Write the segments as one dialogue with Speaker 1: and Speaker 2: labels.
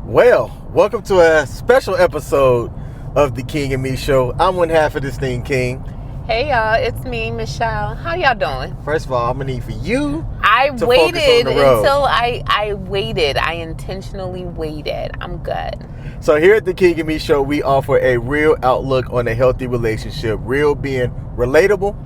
Speaker 1: Well, welcome to a special episode of the King M.E show. I'm one half of this thing, King.
Speaker 2: Hey y'all, it's me, Michelle. How y'all doing?
Speaker 1: First of all, I'm gonna need for you
Speaker 2: I
Speaker 1: to
Speaker 2: waited
Speaker 1: focus on the road.
Speaker 2: until I waited. I intentionally waited. I'm good.
Speaker 1: So here at the King M.E show, we offer a real outlook on a healthy relationship. Real being relatable,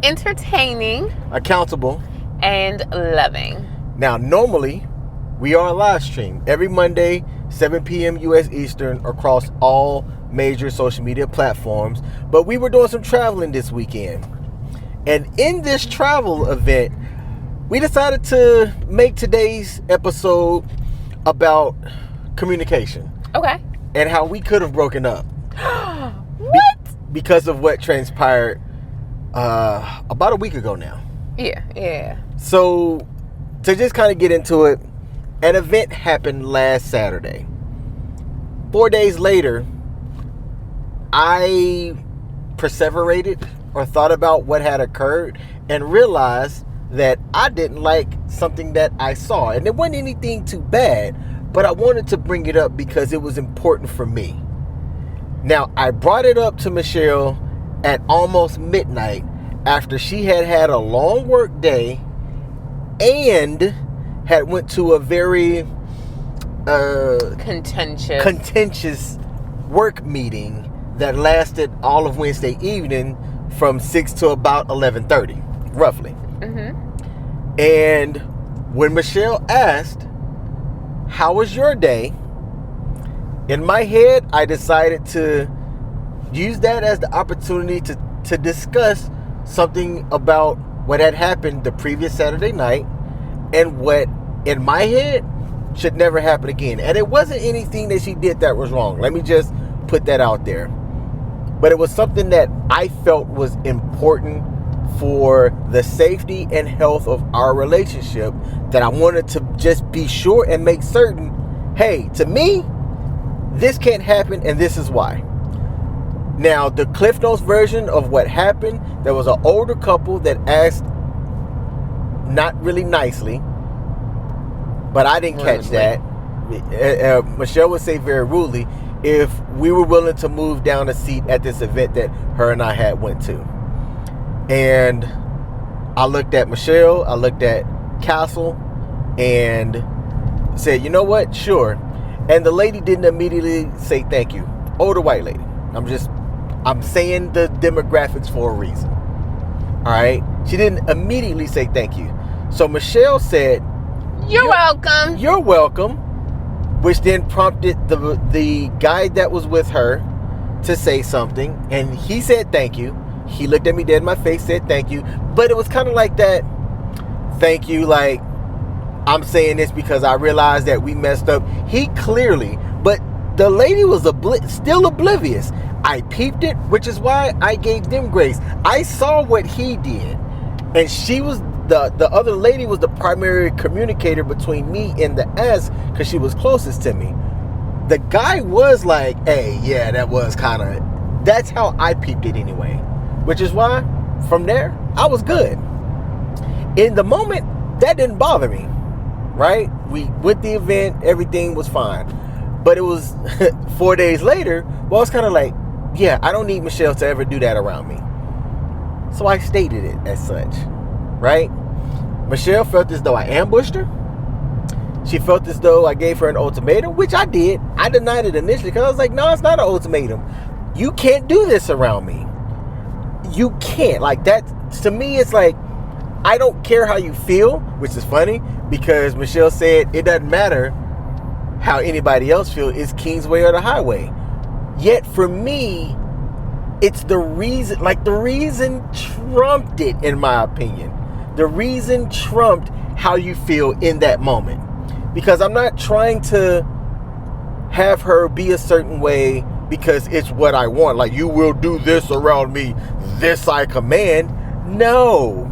Speaker 2: Entertaining,
Speaker 1: accountable,
Speaker 2: and loving.
Speaker 1: Now, normally, we are a live stream every Monday, 7 p.m. U.S. Eastern, across all major social media platforms. But we were doing some traveling this weekend. And in this travel event, we decided to make today's episode about communication.
Speaker 2: Okay.
Speaker 1: And how we could have broken up.
Speaker 2: What?
Speaker 1: Because of what transpired about a week ago now.
Speaker 2: Yeah.
Speaker 1: So, to just kind of get into it, an event happened last Saturday. 4 days later, I perseverated or thought about what had occurred and realized that I didn't like something that I saw. And it wasn't anything too bad, but I wanted to bring it up because it was important for me. Now, I brought it up to Michelle at almost midnight after she had a long work day and had went to a very contentious work meeting that lasted all of Wednesday evening from 6 to about 11:30, roughly.
Speaker 2: Mm-hmm.
Speaker 1: And when Michelle asked, "How was your day?" in my head, I decided to use that as the opportunity to discuss something about what had happened the previous Saturday night and what, in my head, should never happen again. And it wasn't anything that she did that was wrong. Let me just put that out there. But it was something that I felt was important for the safety and health of our relationship, that I wanted to just be sure and make certain, hey, to me, this can't happen and this is why. Now, the Cliff Notes version of what happened, there was an older couple that asked, not really nicely, but I didn't catch that. Michelle would say very rudely, if we were willing to move down a seat at this event that her and I had went to. And I looked at Michelle, I looked at Castle, and said, you know what, sure. And the lady didn't immediately say thank you. Older white lady. I'm saying the demographics for a reason. All right? She didn't immediately say thank you. So Michelle said,
Speaker 2: You're welcome.
Speaker 1: You're welcome. Which then prompted the guy that was with her to say something. And he said thank you. He looked at me dead in my face, said thank you. But it was kind of like that, thank you, like, I'm saying this because I realized that we messed up. He clearly, but the lady was still oblivious. I peeped it, which is why I gave them grace. I saw what he did. And she was, the other lady was the primary communicator between me and the ass because she was closest to me. The guy was like, hey, yeah, that was kind of, that's how I peeped it anyway. Which is why, from there, I was good. In the moment, that didn't bother me, right? We went the event, everything was fine. But it was 4 days later, well, I was kind of like, yeah, I don't need Michelle to ever do that around me. So I stated it as such, right? Michelle felt as though I ambushed her. She felt as though I gave her an ultimatum, which I did. I denied it initially because I was like, no, it's not an ultimatum. You can't do this around me. You can't. Like, that, to me, it's like, I don't care how you feel, which is funny because Michelle said it doesn't matter how anybody else feels. It's King's way or the highway. Yet for me, it's the reason, like, the reason trumped it, in my opinion. The reason trumped how you feel in that moment. Because I'm not trying to have her be a certain way because it's what I want. Like, you will do this around me, this I command. No.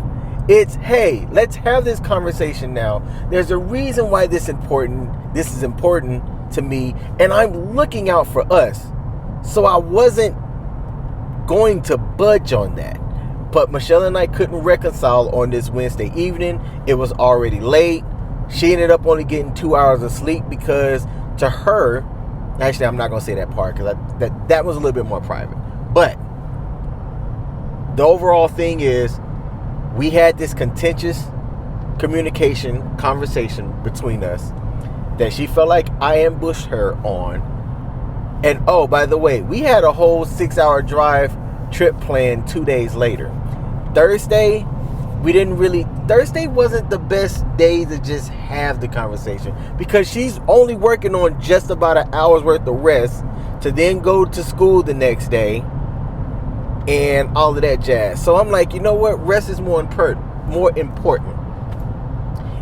Speaker 1: It's, hey, let's have this conversation now. There's a reason why this is important to me, and I'm looking out for us. So I wasn't going to budge on that. But Michelle and I couldn't reconcile on this Wednesday evening. It was already late. She ended up only getting 2 hours of sleep because to her, actually, I'm not going to say that part because that was a little bit more private. But the overall thing is, we had this contentious conversation between us that she felt like I ambushed her on. And oh, by the way, we had a whole 6-hour drive trip planned 2 days later. Thursday wasn't the best day to just have the conversation because she's only working on just about an hour's worth of rest to then go to school the next day and all of that jazz. So I'm like, you know what? Rest is more important.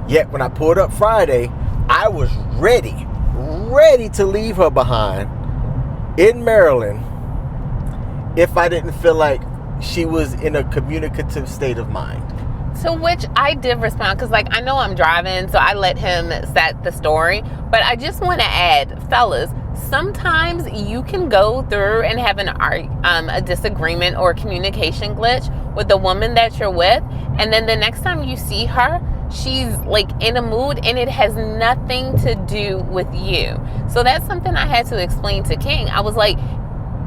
Speaker 1: Yet when I pulled up Friday, I was ready to leave her behind in Maryland if I didn't feel like she was in a communicative state of mind.
Speaker 2: To which I did respond, because I know I'm driving, so I let him set the story. But I just want to add, fellas, sometimes you can go through and have a disagreement or communication glitch with the woman that you're with, and then the next time you see her, she's in a mood and it has nothing to do with you. So that's something I had to explain to King. I was like,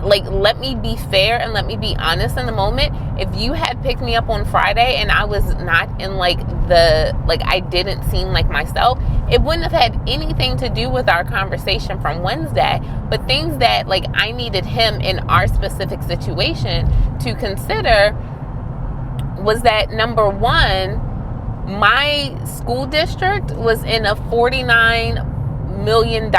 Speaker 2: let me be fair and let me be honest in the moment. If you had picked me up on Friday and I was not in I didn't seem like myself, it wouldn't have had anything to do with our conversation from Wednesday, but things that I needed him in our specific situation to consider was that, number one, my school district was in a $49 million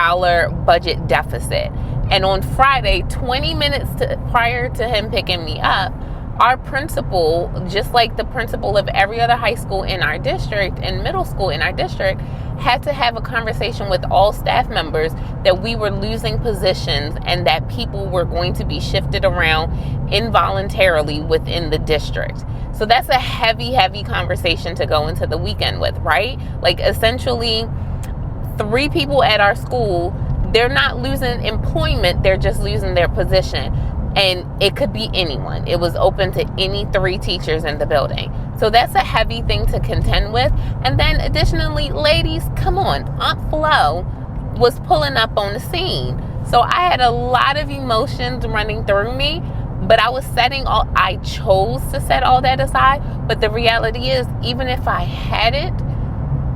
Speaker 2: budget deficit. And on Friday, 20 minutes prior to him picking me up, our principal, just like the principal of every other high school in our district and middle school in our district, had to have a conversation with all staff members that we were losing positions and that people were going to be shifted around involuntarily within the district. So that's a heavy, heavy conversation to go into the weekend with, right? Essentially, 3 people at our school, they're not losing employment, they're just losing their position. And it could be anyone. It was open to any 3 teachers in the building. So that's a heavy thing to contend with. And then additionally, ladies, come on, Aunt Flo was pulling up on the scene. So I had a lot of emotions running through me, but I chose to set all that aside. But the reality is, even if I hadn't,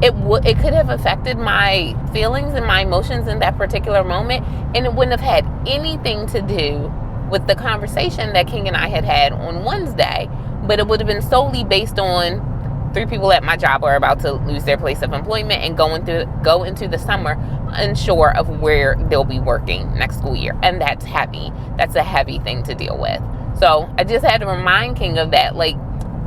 Speaker 2: it could have affected my feelings and my emotions in that particular moment, and it wouldn't have had anything to do with the conversation that King and I had on Wednesday, but it would have been solely based on 3 people at my job are about to lose their place of employment and go into the summer unsure of where they'll be working next school year, and that's heavy. That's a heavy thing to deal with. So I just had to remind King of that,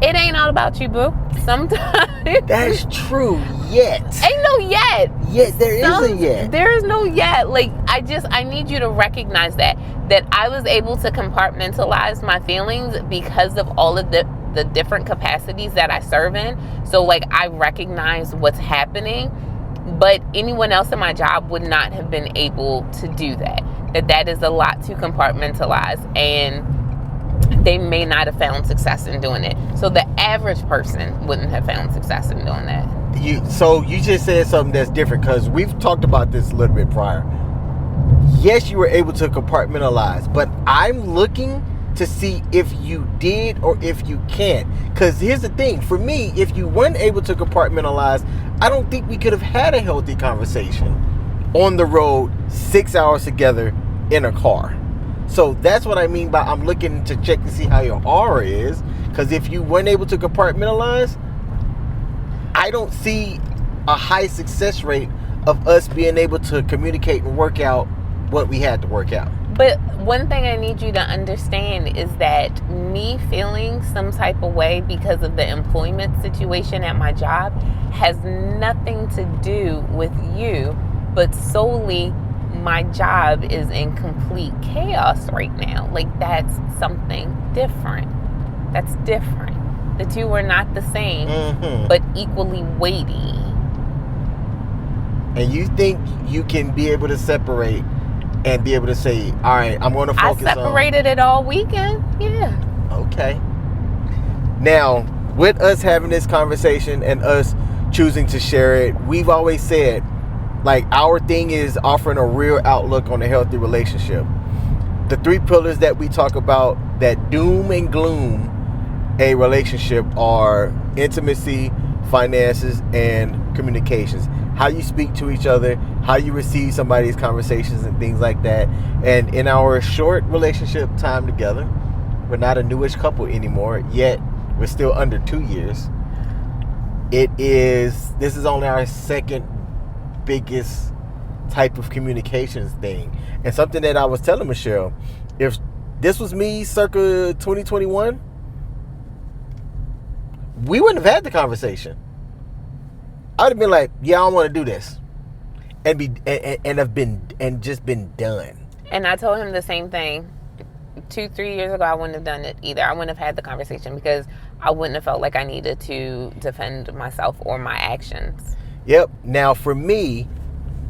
Speaker 2: it ain't all about you, boo. Sometimes.
Speaker 1: That's true, yet.
Speaker 2: Ain't no yet.
Speaker 1: Yet, there is a yet.
Speaker 2: There is no yet. I need you to recognize that I was able to compartmentalize my feelings because of all of the different capacities that I serve in. So, I recognize what's happening, but anyone else in my job would not have been able to do that. That is a lot to compartmentalize, and they may not have found success in doing it. So the average person wouldn't have found success in doing that.
Speaker 1: So you just said something that's different, because we've talked about this a little bit prior. Yes, you were able to compartmentalize, but I'm looking to see if you did or if you can't. Because here's the thing. For me, if you weren't able to compartmentalize, I don't think we could have had a healthy conversation on the road 6 hours together in a car. So that's what I mean by I'm looking to check to see how your aura is. Because if you weren't able to compartmentalize, I don't see a high success rate of us being able to communicate and work out what we had to work out.
Speaker 2: But one thing I need you to understand is that me feeling some type of way because of the employment situation at my job has nothing to do with you, but solely my job is in complete chaos right now. That's something different. That's different. The two are not the same, but equally weighty.
Speaker 1: And you think you can be able to separate and be able to say, all right, I'm going to focus on...
Speaker 2: I separated it all weekend. Yeah.
Speaker 1: Okay. Now, with us having this conversation and us choosing to share it, we've always said, Like, our thing is offering a real outlook on a healthy relationship. The 3 pillars that we talk about that doom and gloom a relationship are intimacy, finances, and communications. How you speak to each other, how you receive somebody's conversations and things like that. And in our short relationship time together, we're not a newish couple anymore, yet we're still under 2 years. This is only our second biggest type of communications thing. And something that I was telling Michelle, if this was me circa 2021, we wouldn't have had the conversation. I would have been like, yeah, I don't want to do this. And just been done.
Speaker 2: And I told him the same thing. 2-3 years ago, I wouldn't have done it either. I wouldn't have had the conversation because I wouldn't have felt like I needed to defend myself or my actions.
Speaker 1: Yep. Now, for me,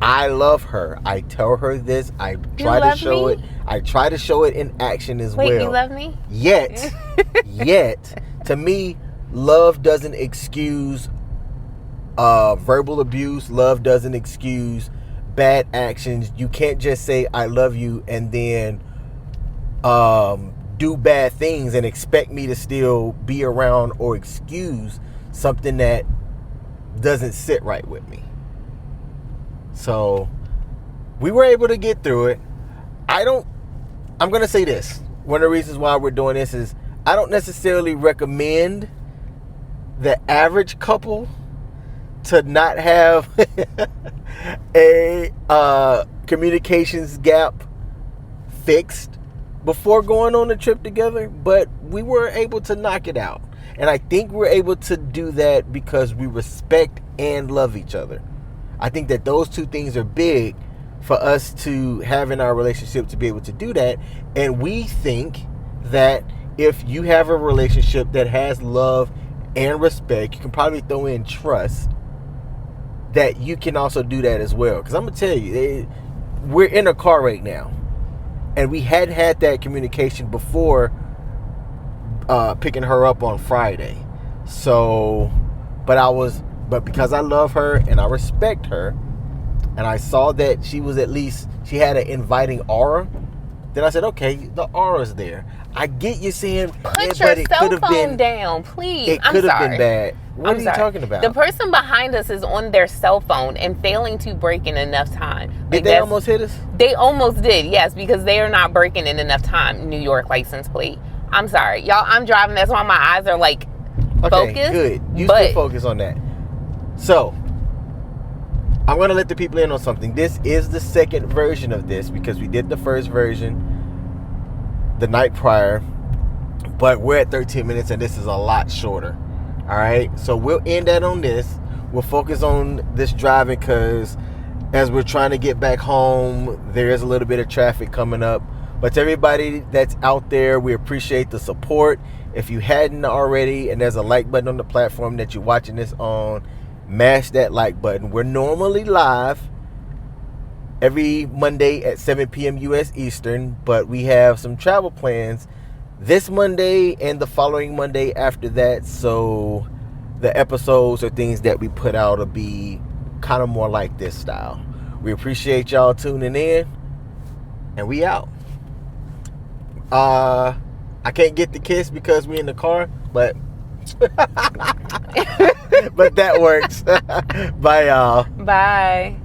Speaker 1: I love her. I tell her this. I try to show it. I try to show it in action as well.
Speaker 2: Wait, you love me?
Speaker 1: Yet, to me, love doesn't excuse verbal abuse. Love doesn't excuse bad actions. You can't just say I love you and then do bad things and expect me to still be around or excuse something that doesn't sit right with me. So we were able to get through it. I'm going to say this. One of the reasons why we're doing this is I don't necessarily recommend the average couple to not have a communications gap fixed before going on a trip together, but we were able to knock it out. And I think we're able to do that because we respect and love each other. I think that those 2 things are big for us to have in our relationship to be able to do that. And we think that if you have a relationship that has love and respect, you can probably throw in trust, that you can also do that as well. Because I'm going to tell you, we're in a car right now. And we hadn't had that communication before picking her up on Friday. So, but because I love her and I respect her, and I saw that she had an inviting aura, then I said, okay, the aura's there. I get you saying,
Speaker 2: put your cell phone down, please.
Speaker 1: It could have been bad. What are you talking about?
Speaker 2: The person behind us is on their cell phone and failing to brake in enough time.
Speaker 1: Did they almost hit us?
Speaker 2: They almost did, yes, because they are not braking in enough time. New York license plate. I'm sorry, y'all. I'm driving. That's why my eyes are like focused.
Speaker 1: Good. You still focus on that. So I'm going to let the people in on something. This is the second version of this because we did the first version the night prior, but we're at 13 minutes and this is a lot shorter. All right, so we'll end that on this. We'll focus on this driving because as we're trying to get back home, there is a little bit of traffic coming up. But to everybody that's out there, we appreciate the support. If you hadn't already, and there's a like button on the platform that you're watching this on, mash that like button. We're normally live every Monday at 7 p.m. U.S. Eastern, but we have some travel plans this Monday and the following Monday after that. So the episodes or things that we put out will be kind of more like this style. We appreciate y'all tuning in, and we out. I can't get the kiss because we're in the car, but but that works. Bye, y'all.
Speaker 2: Bye.